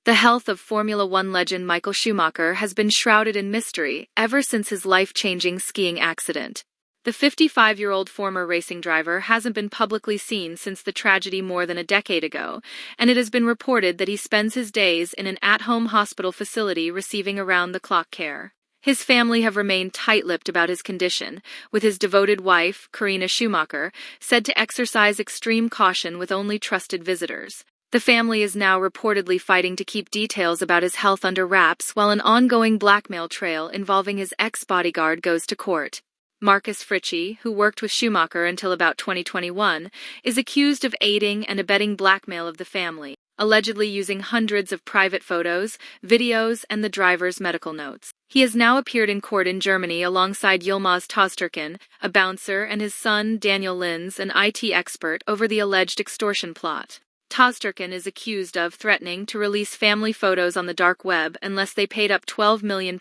The health of Formula One legend Michael Schumacher has been shrouded in mystery ever since his life-changing skiing accident. The 55-year-old former racing driver hasn't been publicly seen since the tragedy more than a decade ago, and it has been reported that he spends his days in an at-home hospital facility receiving around-the-clock care. His family have remained tight-lipped about his condition, with his devoted wife, Karina Schumacher, said to exercise extreme caution with only trusted visitors. The family is now reportedly fighting to keep details about his health under wraps while an ongoing blackmail trail involving his ex-bodyguard goes to court. Marcus Fritchie, who worked with Schumacher until about 2021, is accused of aiding and abetting blackmail of the family, allegedly using hundreds of private photos, videos, and the driver's medical notes. He has now appeared in court in Germany alongside Yilmaz Tozturkin, a bouncer, and his son, Daniel Linz, an IT expert, over the alleged extortion plot. Tozturkin is accused of threatening to release family photos on the dark web unless they paid up £12 million,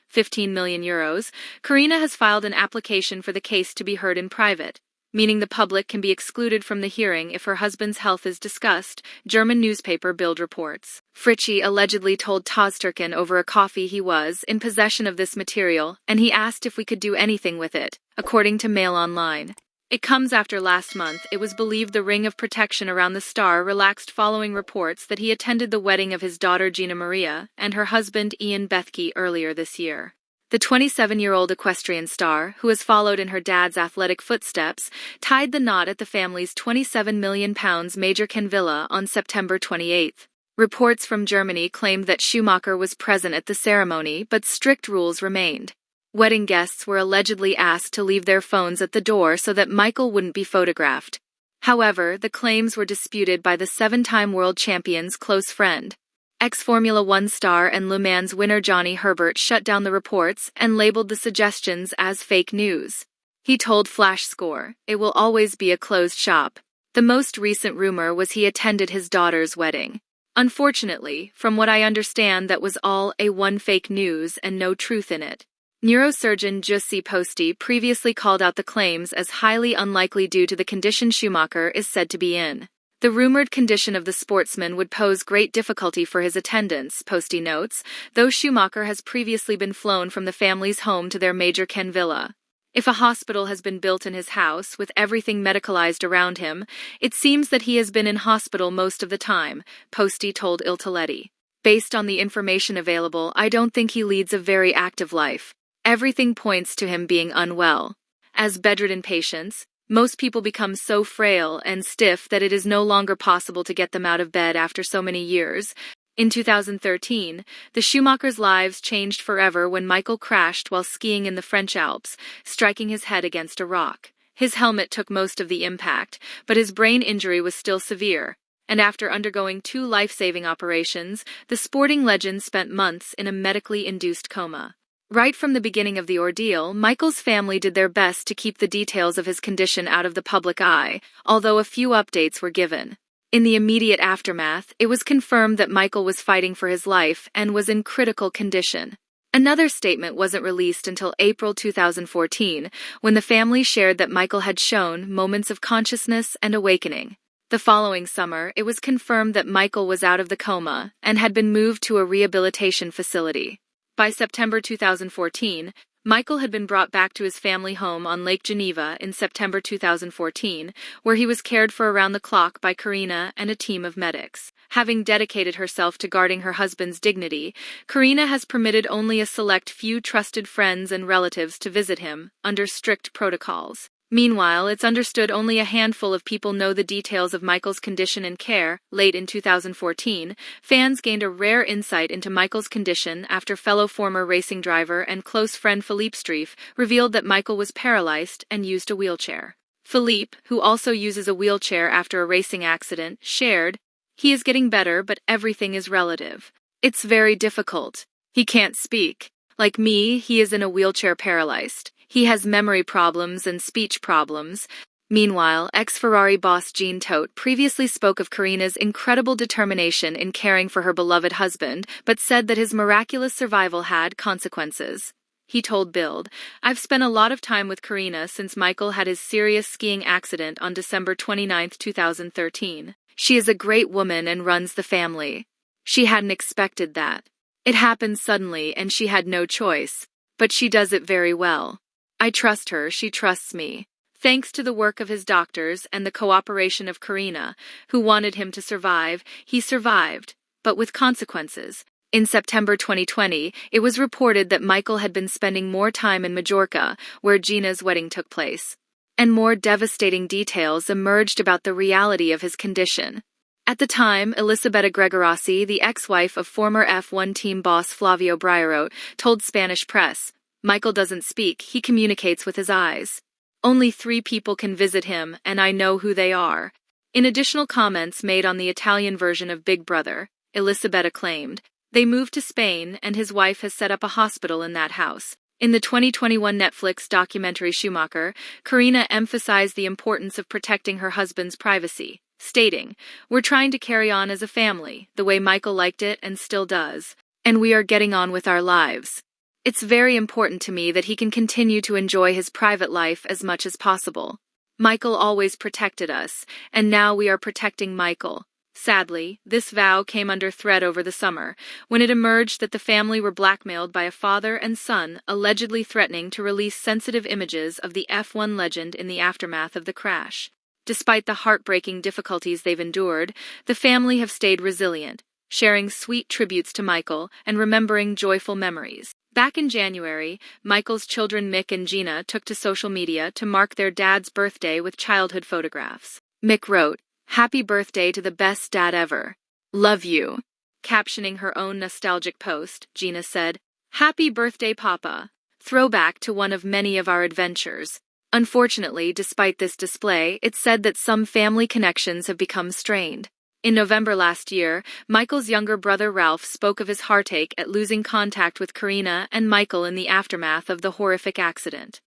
15 million euros. Karina has filed an application for the case to be heard in private, meaning the public can be excluded from the hearing if her husband's health is discussed, German newspaper Bild reports. Fritchie allegedly told Tozturkin over a coffee he was in possession of this material, and he asked if we could do anything with it, according to Mail Online. It comes after last month it was believed the ring of protection around the star relaxed following reports that he attended the wedding of his daughter Gina Maria and her husband Ian Bethke earlier this year. The 27-year-old equestrian star, who has followed in her dad's athletic footsteps, tied the knot at the family's £27 million Major Ken Villa on September 28. Reports from Germany claimed that Schumacher was present at the ceremony, but strict rules remained. Wedding guests were allegedly asked to leave their phones at the door so that Michael wouldn't be photographed. However, the claims were disputed by the seven-time world champion's close friend. Ex-Formula One star and Le Mans winner Johnny Herbert shut down the reports and labeled the suggestions as fake news. He told Flash Score, "It will always be a closed shop." The most recent rumor was he attended his daughter's wedding. Unfortunately, from what I understand, that was all one fake news and no truth in it. Neurosurgeon Jussi Posti previously called out the claims as highly unlikely due to the condition Schumacher is said to be in. The rumored condition of the sportsman would pose great difficulty for his attendance, Posti notes, though Schumacher has previously been flown from the family's home to their Major Ken Villa. If a hospital has been built in his house, with everything medicalized around him, it seems that he has been in hospital most of the time, Posti told Il Teletti. Based on the information available, I don't think he leads a very active life. Everything points to him being unwell. As bedridden patients, most people become so frail and stiff that it is no longer possible to get them out of bed after so many years. In 2013, the Schumachers' lives changed forever when Michael crashed while skiing in the French Alps, striking his head against a rock. His helmet took most of the impact, but his brain injury was still severe, and after undergoing 2 life-saving operations, the sporting legend spent months in a medically induced coma. Right from the beginning of the ordeal, Michael's family did their best to keep the details of his condition out of the public eye, although a few updates were given. In the immediate aftermath, it was confirmed that Michael was fighting for his life and was in critical condition. Another statement wasn't released until April 2014, when the family shared that Michael had shown moments of consciousness and awakening. The following summer, it was confirmed that Michael was out of the coma and had been moved to a rehabilitation facility. By September 2014, Michael had been brought back to his family home on Lake Geneva in September 2014, where he was cared for around the clock by Karina and a team of medics. Having dedicated herself to guarding her husband's dignity, Karina has permitted only a select few trusted friends and relatives to visit him, under strict protocols. Meanwhile, it's understood only a handful of people know the details of Michael's condition and care. Late in 2014, fans gained a rare insight into Michael's condition after fellow former racing driver and close friend Philippe Streiff revealed that Michael was paralyzed and used a wheelchair. Philippe, who also uses a wheelchair after a racing accident, shared, "He is getting better, but everything is relative. It's very difficult. He can't speak. Like me, he is in a wheelchair paralyzed. He has memory problems and speech problems." Meanwhile, ex-Ferrari boss Jean Todt previously spoke of Karina's incredible determination in caring for her beloved husband, but said that his miraculous survival had consequences. He told Bild, "I've spent a lot of time with Karina since Michael had his serious skiing accident on December 29, 2013. She is a great woman and runs the family. She hadn't expected that. It happened suddenly and she had no choice. But she does it very well. I trust her, she trusts me. Thanks to the work of his doctors and the cooperation of Karina, who wanted him to survive, he survived, but with consequences. In September 2020, it was reported that Michael had been spending more time in Majorca, where Gina's wedding took place. And more devastating details emerged about the reality of his condition. At the time, Elisabetta Gregorossi, the ex-wife of former F1 team boss Flavio Briarote, told Spanish press, "Michael doesn't speak, he communicates with his eyes. Only 3 people can visit him, and I know who they are." In additional comments made on the Italian version of Big Brother, Elisabetta claimed, "They moved to Spain and his wife has set up a hospital in that house." In the 2021 Netflix documentary Schumacher, Karina emphasized the importance of protecting her husband's privacy, stating, "We're trying to carry on as a family, the way Michael liked it and still does, and we are getting on with our lives. It's very important to me that he can continue to enjoy his private life as much as possible. Michael always protected us, and now we are protecting Michael." Sadly, this vow came under threat over the summer, when it emerged that the family were blackmailed by a father and son allegedly threatening to release sensitive images of the F1 legend in the aftermath of the crash. Despite the heartbreaking difficulties they've endured, the family have stayed resilient, sharing sweet tributes to Michael and remembering joyful memories. Back in January, Michael's children Mick and Gina took to social media to mark their dad's birthday with childhood photographs. Mick wrote, "Happy birthday to the best dad ever. Love you." Captioning her own nostalgic post, Gina said, "Happy birthday, Papa." Throwback to one of many of our adventures. Unfortunately, despite this display, it's said that some family connections have become strained. In November last year, Michael's younger brother Ralph spoke of his heartache at losing contact with Karina and Michael in the aftermath of the horrific accident.